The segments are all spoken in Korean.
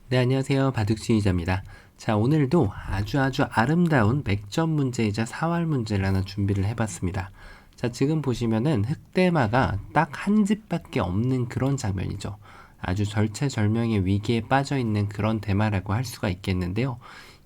네, 안녕하세요. 바둑치기자입니다. 자, 오늘도 아주 아름다운 맥점 문제이자 사활 문제를 하나 준비를 해봤습니다. 자, 지금 보시면은 흑대마가 딱 한 집밖에 없는 그런 장면이죠. 아주 절체절명의 위기에 빠져 있는 그런 대마라고 할 수가 있겠는데요.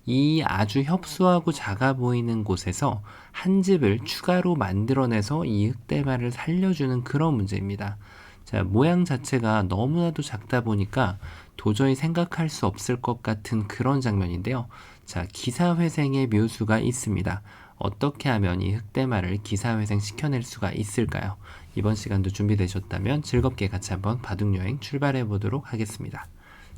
이 아주 협소하고 작아 보이는 곳에서 한 집을 추가로 만들어내서 이 흑대마를 살려주는 그런 문제입니다. 자, 모양 자체가 너무나도 작다 보니까 도저히 생각할 수 없을 것 같은 그런 장면인데요. 자, 기사회생의 묘수가 있습니다. 어떻게 하면 이 흑대마를 기사회생 시켜낼 수가 있을까요? 이번 시간도 준비되셨다면 즐겁게 같이 한번 바둑여행 출발해 보도록 하겠습니다.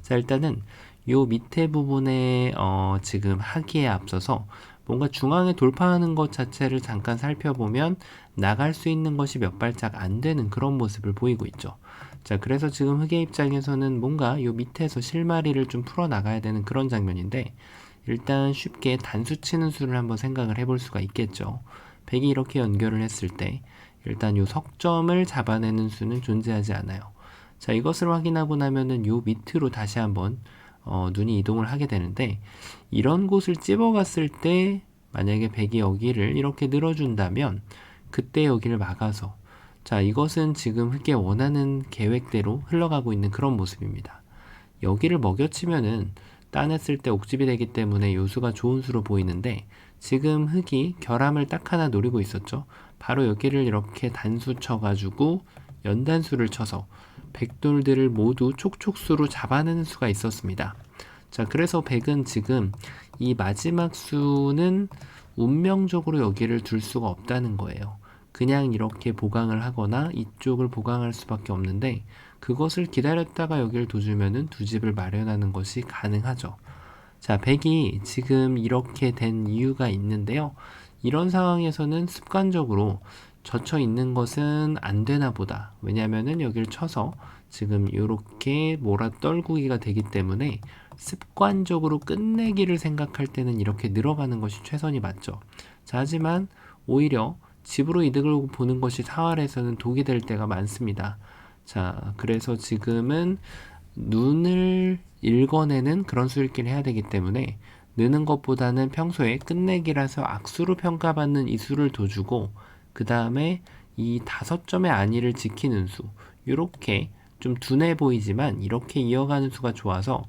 자, 일단은 요 밑에 부분에 지금 하기에 앞서서 뭔가 중앙에 돌파하는 것 자체를 잠깐 살펴보면 나갈 수 있는 것이 몇 발짝 안 되는 그런 모습을 보이고 있죠. 자, 그래서 지금 흑의 입장에서는 뭔가 요 밑에서 실마리를 좀 풀어 나가야 되는 그런 장면인데, 일단 쉽게 단수 치는 수를 한번 생각을 해볼 수가 있겠죠. 백이 이렇게 연결을 했을 때 일단 요 석점을 잡아내는 수는 존재하지 않아요. 자, 이것을 확인하고 나면은 요 밑으로 다시 한번 눈이 이동을 하게 되는데, 이런 곳을 찝어갔을 때 만약에 백이 여기를 이렇게 늘어준다면 그때 여기를 막아서, 자, 이것은 지금 흑의 원하는 계획대로 흘러가고 있는 그런 모습입니다. 여기를 먹여치면은 따냈을 때 옥집이 되기 때문에 요수가 좋은 수로 보이는데, 지금 흑이 결함을 딱 하나 노리고 있었죠. 바로 여기를 이렇게 단수 쳐가지고 연단수를 쳐서 백돌들을 모두 촉촉수로 잡아내는 수가 있었습니다. 자, 그래서 백은 지금 이 마지막 수는 운명적으로 여기를 둘 수가 없다는 거예요. 그냥 이렇게 보강을 하거나 이쪽을 보강할 수밖에 없는데, 그것을 기다렸다가 여기를 둬주면은 두 집을 마련하는 것이 가능하죠. 자, 백이 지금 이렇게 된 이유가 있는데요. 이런 상황에서는 습관적으로 젖혀 있는 것은 안 되나 보다. 왜냐면은 여기를 쳐서 지금 이렇게 몰아 떨구기가 되기 때문에 습관적으로 끝내기를 생각할 때는 이렇게 늘어가는 것이 최선이 맞죠. 자, 하지만 오히려 집으로 이득을 보는 것이 사활에서는 독이 될 때가 많습니다. 자, 그래서 지금은 눈을 읽어내는 그런 수읽기를 해야 되기 때문에 느는 것보다는 평소에 끝내기라서 악수로 평가받는 이 수를 둬주고, 그 다음에 이 5점의 안위를 지키는 수, 요렇게 좀 둔해 보이지만 이렇게 이어가는 수가 좋아서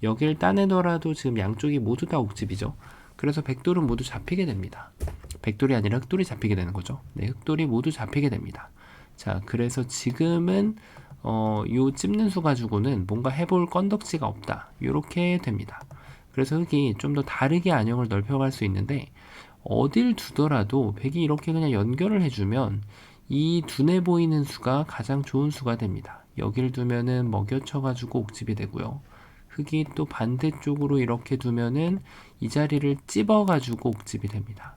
여길 따내더라도 지금 양쪽이 모두 다 옥집이죠. 그래서 백돌은 모두 잡히게 됩니다. 백돌이 아니라 흑돌이 잡히게 되는 거죠. 네, 흑돌이 모두 잡히게 됩니다. 자, 그래서 지금은 요 찝는 수 가지고는 뭔가 해볼 건덕지가 없다. 요렇게 됩니다. 그래서 흑이 좀 더 다르게 안형을 넓혀갈 수 있는데, 어딜 두더라도 백이 이렇게 그냥 연결을 해주면 이 둔해 보이는 수가 가장 좋은 수가 됩니다. 여기를 두면은 먹여쳐가지고 옥집이 되고요. 흑이 또 반대쪽으로 이렇게 두면은 이 자리를 찝어가지고 옥집이 됩니다.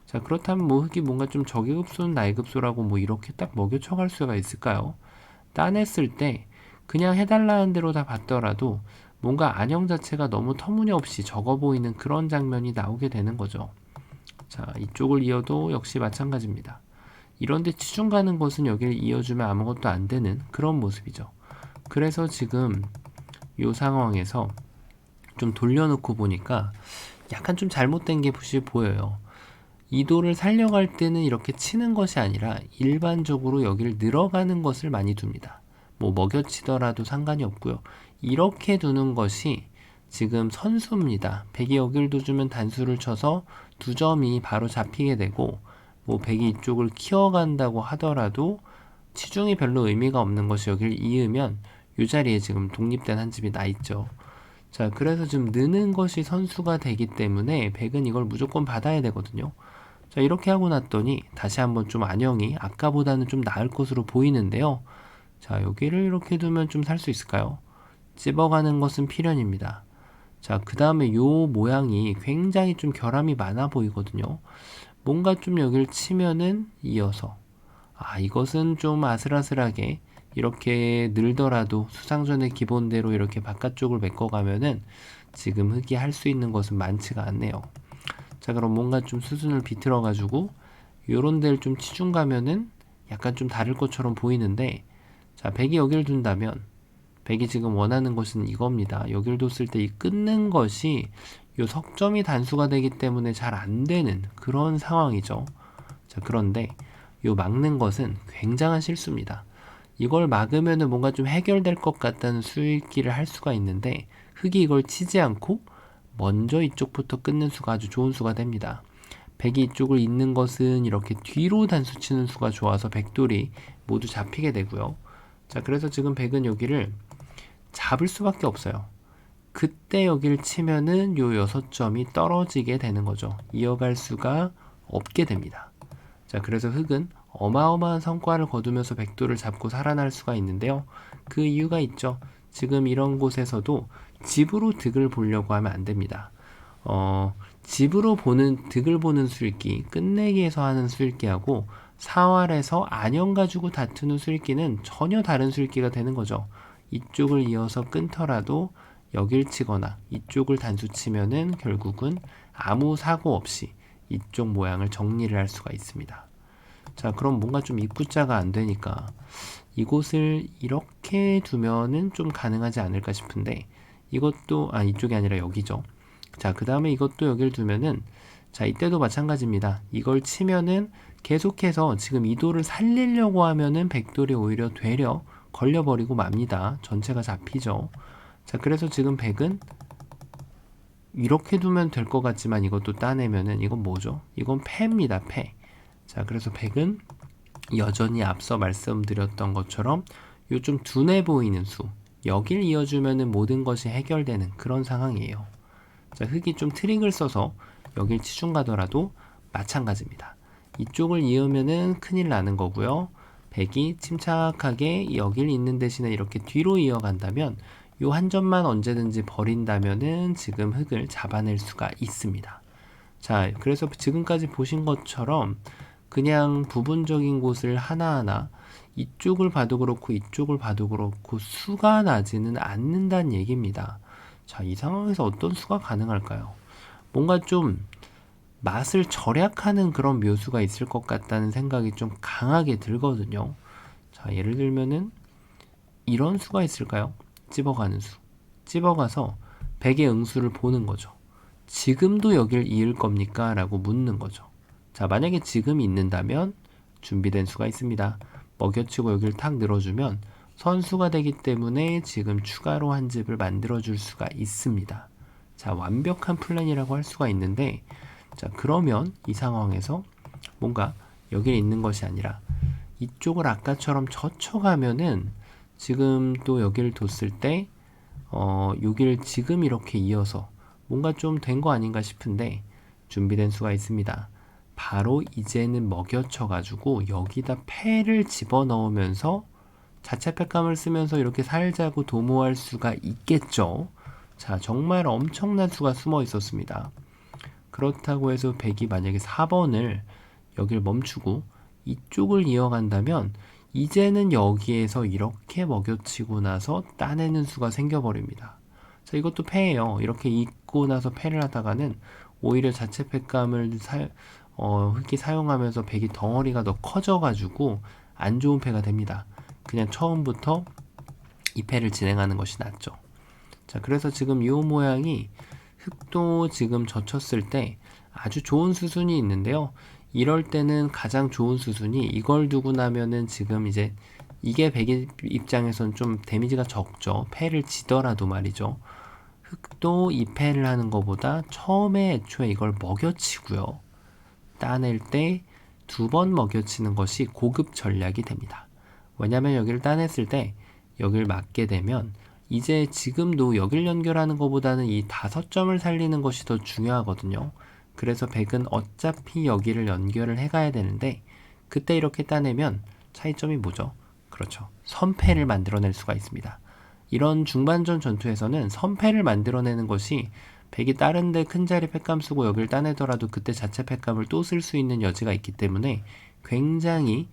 자, 그렇다면 뭐 흑이 뭔가 좀 저기급소는 나이급소라고 뭐 이렇게 딱 먹여쳐갈 수가 있을까요? 따냈을 때 그냥 해달라는 대로 다 받더라도 뭔가 안형 자체가 너무 터무니없이 적어 보이는 그런 장면이 나오게 되는 거죠. 자, 이쪽을 이어도 역시 마찬가지입니다. 이런데 치중 가는 것은 여기를 이어주면 아무것도 안 되는 그런 모습이죠. 그래서 지금 이 상황에서 좀 돌려놓고 보니까 약간 좀 잘못된 게 보여요. 이도를 살려갈 때는 이렇게 치는 것이 아니라 일반적으로 여기를 늘어가는 것을 많이 둡니다. 뭐 먹여치더라도 상관이 없고요. 이렇게 두는 것이 지금 선수입니다. 백이 여기를 둬주면 단수를 쳐서 두 점이 바로 잡히게 되고, 뭐 백이 이쪽을 키워간다고 하더라도 치중이 별로 의미가 없는 것이 여기를 이으면 이 자리에 지금 독립된 한 집이 나 있죠. 자, 그래서 지금 느는 것이 선수가 되기 때문에 백은 이걸 무조건 받아야 되거든요. 자, 이렇게 하고 났더니 다시 한번 좀 안형이 아까보다는 좀 나을 것으로 보이는데요. 자, 여기를 이렇게 두면 좀 살 수 있을까요? 찝어가는 것은 필연입니다. 자, 그 다음에 요 모양이 굉장히 좀 결함이 많아 보이거든요. 뭔가 좀 여기를 치면은 이어서, 이것은 좀 아슬아슬하게 이렇게 늘더라도 수상전의 기본대로 이렇게 바깥쪽을 메꿔가면은 지금 흑이 할 수 있는 것은 많지가 않네요. 자, 그럼 뭔가 좀 수순을 비틀어 가지고 요런 데를 좀 치중 가면은 약간 좀 다를 것처럼 보이는데, 자, 백이 여기를 둔다면 백이 지금 원하는 것은 이겁니다. 여길 뒀을 때 이 끊는 것이 요 석점이 단수가 되기 때문에 잘 안 되는 그런 상황이죠. 자, 그런데 요 막는 것은 굉장한 실수입니다. 이걸 막으면은 뭔가 좀 해결될 것 같다는 수익기를 할 수가 있는데 흑이 이걸 치지 않고 먼저 이쪽부터 끊는 수가 아주 좋은 수가 됩니다. 백이 이쪽을 잇는 것은 이렇게 뒤로 단수 치는 수가 좋아서 백돌이 모두 잡히게 되고요. 자, 그래서 지금 백은 여기를 잡을 수밖에 없어요. 그때 여기를 치면은 요 6점이 떨어지게 되는 거죠. 이어갈 수가 없게 됩니다. 자, 그래서 흑은 어마어마한 성과를 거두면서 백돌을 잡고 살아날 수가 있는데요. 그 이유가 있죠. 지금 이런 곳에서도 집으로 득을 보려고 하면 안 됩니다. 집으로 보는 득을 보는 수읽기, 끝내기에서 하는 수읽기하고 사활에서 안형 가지고 다투는 수읽기는 전혀 다른 수읽기가 되는 거죠. 이쪽을 이어서 끊더라도 여길 치거나 이쪽을 단수 치면은 결국은 아무 사고 없이 이쪽 모양을 정리를 할 수가 있습니다. 자, 그럼 뭔가 좀 입구자가 안 되니까 이곳을 이렇게 두면은 좀 가능하지 않을까 싶은데 이것도 이쪽이 아니라 여기죠. 자, 그 다음에 이것도 여기를 두면은 자, 이때도 마찬가지입니다. 이걸 치면은 계속해서 지금 이 돌을 살리려고 하면은 백돌이 오히려 되려 걸려버리고 맙니다. 전체가 잡히죠. 자, 그래서 지금 백은 이렇게 두면 될 것 같지만 이것도 따내면은 이건 뭐죠? 이건 패입니다. 패. 자, 그래서 백은 여전히 앞서 말씀드렸던 것처럼 요 좀 둔해 보이는 수, 여길 이어주면은 모든 것이 해결되는 그런 상황이에요. 자, 흑이 좀 트릭을 써서 여길 치중 가더라도 마찬가지입니다. 이쪽을 이으면은 큰일 나는 거고요. 백이 침착하게 여길 잇는 대신에 이렇게 뒤로 이어간다면 요 한 점만 언제든지 버린다면은 지금 흑을 잡아낼 수가 있습니다. 자, 그래서 지금까지 보신 것처럼 그냥 부분적인 곳을 하나하나 이쪽을 봐도 그렇고 이쪽을 봐도 그렇고 수가 나지는 않는다는 얘기입니다. 자, 이 상황에서 어떤 수가 가능할까요? 뭔가 좀 맛을 절약하는 그런 묘수가 있을 것 같다는 생각이 좀 강하게 들거든요. 자, 예를 들면은 이런 수가 있을까요? 찝어가는 수. 찝어가서 백의 응수를 보는 거죠. 지금도 여길 이을 겁니까? 라고 묻는 거죠. 자, 만약에 지금 있는다면 준비된 수가 있습니다. 먹여치고 여기를 탁 늘어주면 선수가 되기 때문에 지금 추가로 한 집을 만들어줄 수가 있습니다. 자, 완벽한 플랜이라고 할 수가 있는데 자, 그러면 이 상황에서 뭔가 여기에 있는 것이 아니라 이쪽을 아까처럼 젖혀가면은 지금 또 여기를 뒀을 때 여기를 지금 이렇게 이어서 뭔가 좀 된 거 아닌가 싶은데 준비된 수가 있습니다. 바로 이제는 먹여쳐가지고 여기다 패를 집어넣으면서 자체 패감을 쓰면서 이렇게 살자고 도모할 수가 있겠죠. 자, 정말 엄청난 수가 숨어 있었습니다. 그렇다고 해서 백이 만약에 4번을 여길 멈추고 이쪽을 이어간다면 이제는 여기에서 이렇게 먹여치고 나서 따내는 수가 생겨버립니다. 자, 이것도 패예요. 이렇게 잇고 나서 패를 하다가는 오히려 자체 패감을 흑이 사용하면서 백이 덩어리가 더 커져가지고 안 좋은 패가 됩니다. 그냥 처음부터 이 패를 진행하는 것이 낫죠. 자, 그래서 지금 이 모양이 흑도 지금 젖혔을 때 아주 좋은 수순이 있는데요. 이럴 때는 가장 좋은 수순이 이걸 두고 나면은 지금 이제 이게 백의 입장에선 좀 데미지가 적죠. 패를 지더라도 말이죠. 흑도 이 패를 하는 것보다 처음에 애초에 이걸 먹여치고요. 따낼 때 2번 먹여치는 것이 고급 전략이 됩니다. 왜냐면 여기를 따냈을 때 여기를 맞게 되면 이제 지금도 여길 연결하는 것보다는 이 5점을 살리는 것이 더 중요하거든요. 그래서 백은 어차피 여기를 연결을 해가야 되는데 그때 이렇게 따내면 차이점이 뭐죠? 그렇죠. 선패를 만들어낼 수가 있습니다. 이런 중반전 전투에서는 선패를 만들어내는 것이 백이 다른 데 큰 자리 팩감 쓰고 여기를 따내더라도 그때 자체 팩감을 또 쓸 수 있는 여지가 있기 때문에 굉장히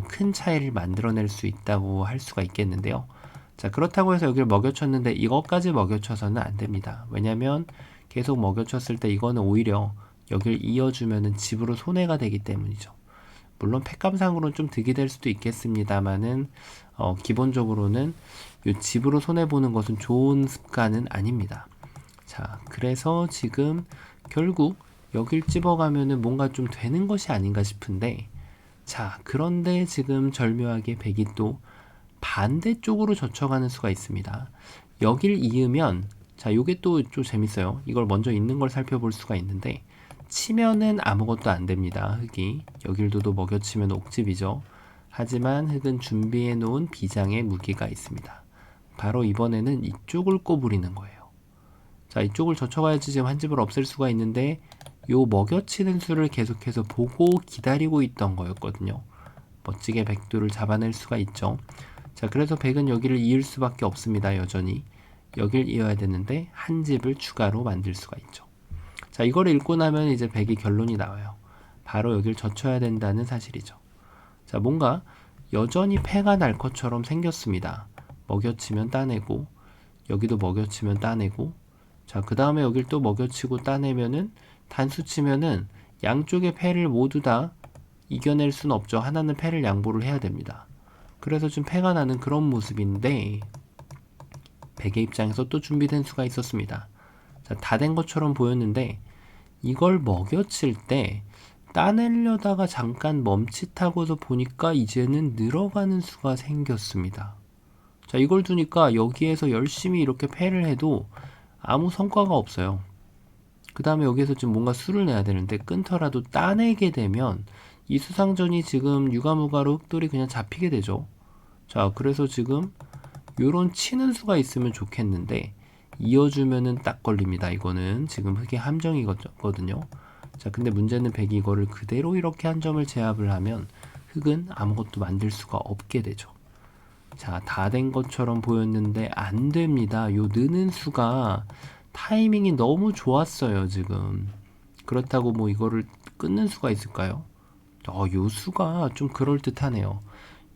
큰 차이를 만들어낼 수 있다고 할 수가 있겠는데요. 자, 그렇다고 해서 여기를 먹여쳤는데 이것까지 먹여쳐서는 안 됩니다. 왜냐면 계속 먹여쳤을 때 이거는 오히려 여기를 이어주면은 집으로 손해가 되기 때문이죠. 물론 팩감상으로는 좀 득이 될 수도 있겠습니다만은 기본적으로는 이 집으로 손해보는 것은 좋은 습관은 아닙니다. 자, 그래서 지금 결국 여길 집어가면은 뭔가 좀 되는 것이 아닌가 싶은데, 자, 그런데 지금 절묘하게 백이 또 반대쪽으로 젖혀가는 수가 있습니다. 여길 이으면, 자, 요게 또 좀 재밌어요. 이걸 먼저 있는 걸 살펴볼 수가 있는데, 치면은 아무것도 안 됩니다. 흙이. 여길도 먹여치면 옥집이죠. 하지만 흙은 준비해 놓은 비장의 무기가 있습니다. 바로 이번에는 이쪽을 꼬부리는 거예요. 자, 이쪽을 젖혀가야지 지금 한 집을 없앨 수가 있는데, 요 먹여치는 수를 계속해서 보고 기다리고 있던 거였거든요. 멋지게 백두를 잡아낼 수가 있죠. 자, 그래서 백은 여기를 이을 수밖에 없습니다. 여전히 여길 이어야 되는데 한 집을 추가로 만들 수가 있죠. 자, 이걸 읽고 나면 이제 백의 결론이 나와요. 바로 여길 젖혀야 된다는 사실이죠. 자, 뭔가 여전히 패가 날 것처럼 생겼습니다. 먹여치면 따내고, 여기도 먹여치면 따내고, 자, 그 다음에 여길 또 먹여치고 따내면은 단수 치면은 양쪽의 패를 모두 다 이겨낼 수는 없죠. 하나는 패를 양보를 해야 됩니다. 그래서 좀 패가 나는 그런 모습인데, 백의 입장에서 또 준비된 수가 있었습니다. 자, 다 된 것처럼 보였는데 이걸 먹여칠 때 따내려다가 잠깐 멈칫하고서 보니까 이제는 늘어가는 수가 생겼습니다. 자, 이걸 두니까 여기에서 열심히 이렇게 패를 해도 아무 성과가 없어요. 그 다음에 여기에서 지금 뭔가 수를 내야 되는데 끊더라도 따내게 되면 이 수상전이 지금 유가무가로 흑돌이 그냥 잡히게 되죠. 자, 그래서 지금 요런 치는 수가 있으면 좋겠는데 이어주면은 딱 걸립니다. 이거는 지금 흑의 함정이거든요. 자, 근데 문제는 백이 이거를 그대로 이렇게 한 점을 제압을 하면 흑은 아무것도 만들 수가 없게 되죠. 자, 다 된 것처럼 보였는데 안 됩니다. 요 느는 수가 타이밍이 너무 좋았어요, 지금. 그렇다고 뭐 이거를 끊는 수가 있을까요? 요 수가 좀 그럴듯하네요.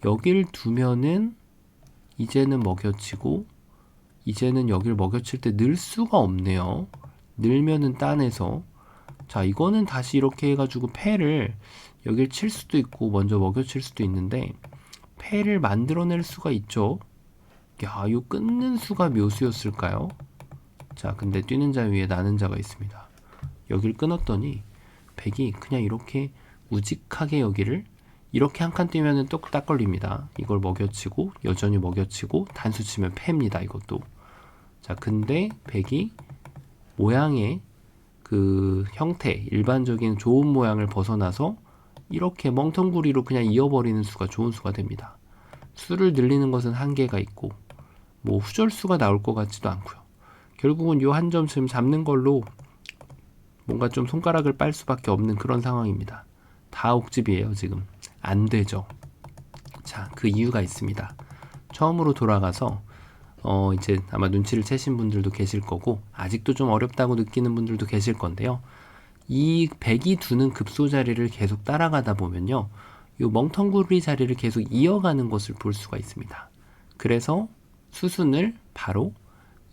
여길 두면은 이제는 먹여치고, 이제는 여길 먹여칠 때 늘 수가 없네요. 늘면은 따내서. 자, 이거는 다시 이렇게 해가지고 패를 여길 칠 수도 있고 먼저 먹여칠 수도 있는데 패를 만들어낼 수가 있죠. 야, 요 끊는 수가 묘수였을까요? 자, 근데 뛰는 자 위에 나는 자가 있습니다. 여길 끊었더니 백이 그냥 이렇게 우직하게 여기를 이렇게 한 칸 뛰면은 또 딱 걸립니다. 이걸 먹여치고 여전히 먹여치고 단수 치면 패입니다. 이것도. 자, 근데 백이 모양의 그 형태, 일반적인 좋은 모양을 벗어나서 이렇게 멍텅구리로 그냥 이어버리는 수가 좋은 수가 됩니다. 수를 늘리는 것은 한계가 있고 뭐 후절수가 나올 것 같지도 않고요. 결국은 요 한 점 지금 잡는 걸로 뭔가 좀 손가락을 빨 수밖에 없는 그런 상황입니다. 다 옥집이에요, 지금. 안 되죠. 자, 그 이유가 있습니다. 처음으로 돌아가서 이제 아마 눈치를 채신 분들도 계실 거고 아직도 좀 어렵다고 느끼는 분들도 계실 건데요. 이 백이 두는 급소 자리를 계속 따라가다 보면요, 요 멍텅구리 자리를 계속 이어가는 것을 볼 수가 있습니다. 그래서 수순을 바로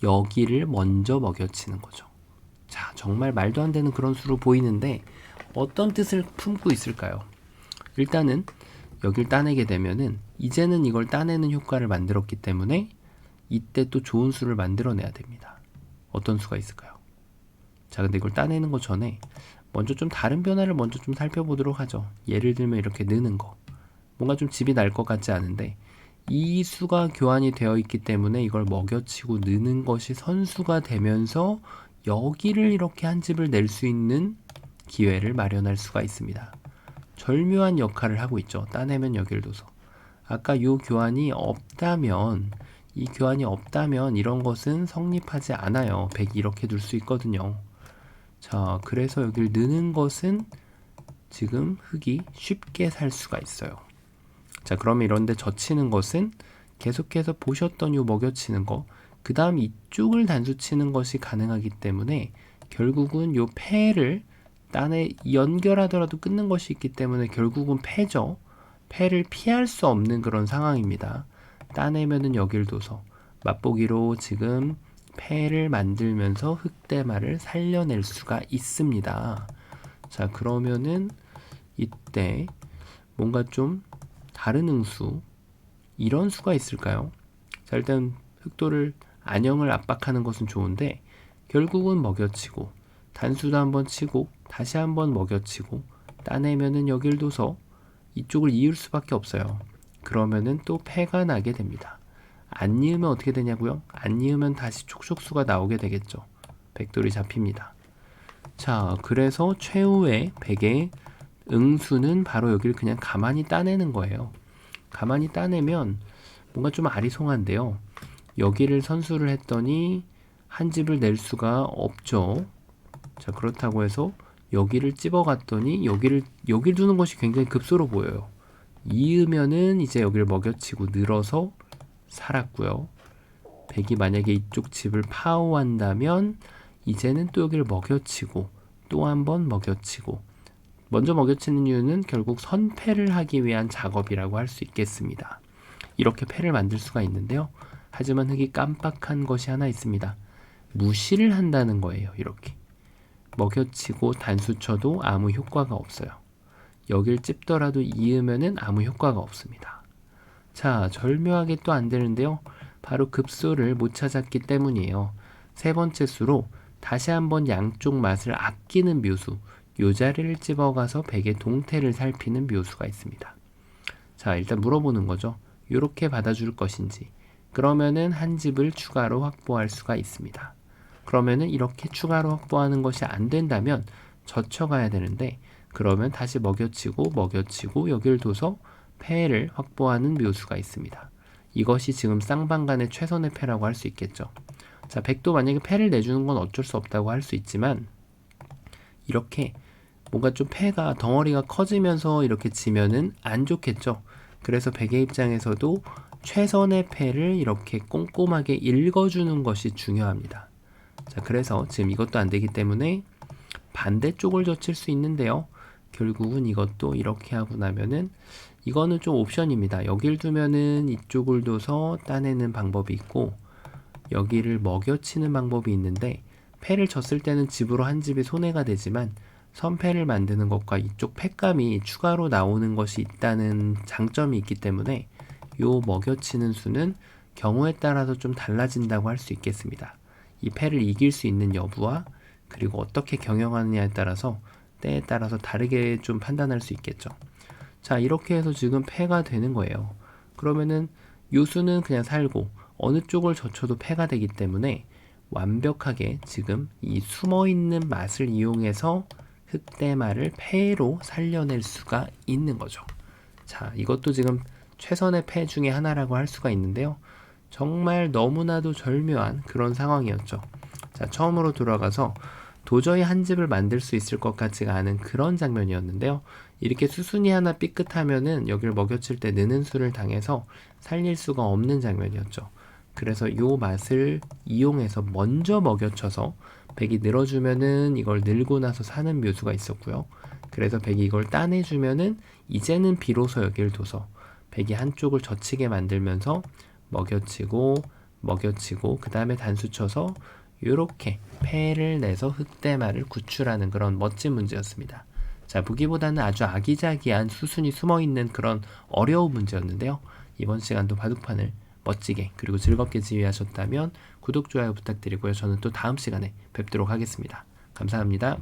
여기를 먼저 먹여치는 거죠. 자, 정말 말도 안 되는 그런 수로 보이는데 어떤 뜻을 품고 있을까요? 일단은 여길 따내게 되면은 이제는 이걸 따내는 효과를 만들었기 때문에 이때 또 좋은 수를 만들어내야 됩니다. 어떤 수가 있을까요? 자, 근데 이걸 따내는 것 전에 먼저 좀 다른 변화를 먼저 좀 살펴보도록 하죠. 예를 들면 이렇게 느는 거. 뭔가 좀 집이 날 것 같지 않은데 이 수가 교환이 되어 있기 때문에 이걸 먹여치고 느는 것이 선수가 되면서 여기를 이렇게 한 집을 낼 수 있는 기회를 마련할 수가 있습니다. 절묘한 역할을 하고 있죠. 따내면 여기를 둬서. 아까 요 교환이 없다면, 이 교환이 없다면 이런 것은 성립하지 않아요. 100 이렇게 둘 수 있거든요. 자, 그래서 여기를 느는 것은 지금 흑이 쉽게 살 수가 있어요. 자, 그러면 이런데 젖히는 것은 계속해서 보셨던 요 먹여치는 거, 그 다음 이쪽을 단수 치는 것이 가능하기 때문에 결국은 요 패를 딴에 연결하더라도 끊는 것이 있기 때문에 결국은 패죠. 패를 피할 수 없는 그런 상황입니다. 따내면은 여길 둬서 맛보기로 지금 패를 만들면서 흑대마를 살려낼 수가 있습니다. 자, 그러면은 이때 뭔가 좀 다른 응수, 이런 수가 있을까요? 자, 일단 흑도를 안형을 압박하는 것은 좋은데 결국은 먹여치고 단수도 한번 치고 다시 한번 먹여치고 따내면은 여길 둬서 이쪽을 이을 수밖에 없어요. 그러면은 또 패가 나게 됩니다. 안 이으면 어떻게 되냐고요? 안 이으면 다시 촉촉수가 나오게 되겠죠. 백돌이 잡힙니다. 자, 그래서 최후의 백의 응수는 바로 여기를 그냥 가만히 따내는 거예요. 가만히 따내면 뭔가 좀 아리송한데요. 여기를 선수를 했더니 한 집을 낼 수가 없죠. 자, 그렇다고 해서 여기를 집어갔더니 여기를 두는 것이 굉장히 급소로 보여요. 이으면은 이제 여기를 먹여치고 늘어서 살았고요. 백이 만약에 이쪽 집을 파오한다면 이제는 또 여기를 먹여치고 또 한 번 먹여치고, 먼저 먹여치는 이유는 결국 선패를 하기 위한 작업이라고 할 수 있겠습니다. 이렇게 패를 만들 수가 있는데요. 하지만 흑이 깜빡한 것이 하나 있습니다. 무시를 한다는 거예요. 이렇게 먹여치고 단수 쳐도 아무 효과가 없어요. 여길 찝더라도 이으면은 아무 효과가 없습니다. 자, 절묘하게 또 안 되는데요. 바로 급소를 못 찾았기 때문이에요. 세 번째 수로 다시 한번 양쪽 맛을 아끼는 묘수, 요 자리를 집어가서 백의 동태를 살피는 묘수가 있습니다. 자, 일단 물어보는 거죠. 요렇게 받아줄 것인지. 그러면은 한 집을 추가로 확보할 수가 있습니다. 그러면은 이렇게 추가로 확보하는 것이 안 된다면 젖혀가야 되는데, 그러면 다시 먹여치고 여기를 둬서 패를 확보하는 묘수가 있습니다. 이것이 지금 쌍방간의 최선의 패라고 할 수 있겠죠. 자, 백도 만약에 패를 내주는 건 어쩔 수 없다고 할 수 있지만, 이렇게 뭔가 좀 패가 덩어리가 커지면서 이렇게 지면은 안 좋겠죠. 그래서 백의 입장에서도 최선의 패를 이렇게 꼼꼼하게 읽어주는 것이 중요합니다. 자, 그래서 지금 이것도 안 되기 때문에 반대쪽을 젖힐 수 있는데요. 결국은 이것도 이렇게 하고 나면은 이거는 좀 옵션입니다. 여길 두면은 이쪽을 둬서 따내는 방법이 있고, 여기를 먹여치는 방법이 있는데, 패를 졌을 때는 집으로 한 집이 손해가 되지만 선패를 만드는 것과 이쪽 패감이 추가로 나오는 것이 있다는 장점이 있기 때문에 요 먹여치는 수는 경우에 따라서 좀 달라진다고 할 수 있겠습니다. 이 패를 이길 수 있는 여부와 그리고 어떻게 경영하느냐에 따라서 때에 따라서 다르게 좀 판단할 수 있겠죠. 자, 이렇게 해서 지금 패가 되는 거예요. 그러면은 요 수는 그냥 살고 어느 쪽을 젖혀도 패가 되기 때문에 완벽하게 지금 이 숨어있는 맛을 이용해서 흑대마를 패로 살려낼 수가 있는 거죠. 자, 이것도 지금 최선의 패 중에 하나라고 할 수가 있는데요. 정말 너무나도 절묘한 그런 상황이었죠. 자, 처음으로 돌아가서 도저히 한 집을 만들 수 있을 것 같지가 않은 그런 장면이었는데요. 이렇게 수순이 하나 삐끗하면은 여기를 먹여칠 때 느는 수를 당해서 살릴 수가 없는 장면이었죠. 그래서 요 맛을 이용해서 먼저 먹여쳐서 백이 늘어주면은 이걸 늘고 나서 사는 묘수가 있었고요. 그래서 백이 이걸 따내주면은 이제는 비로소 여기를 둬서 백이 한쪽을 젖히게 만들면서 먹여치고 그 다음에 단수 쳐서 요렇게 패를 내서 흑대마를 구출하는 그런 멋진 문제였습니다. 자, 보기보다는 아주 아기자기한 수순이 숨어있는 그런 어려운 문제였는데요. 이번 시간도 바둑판을 멋지게 그리고 즐겁게 지휘하셨다면 구독, 좋아요 부탁드리고요. 저는 또 다음 시간에 뵙도록 하겠습니다. 감사합니다.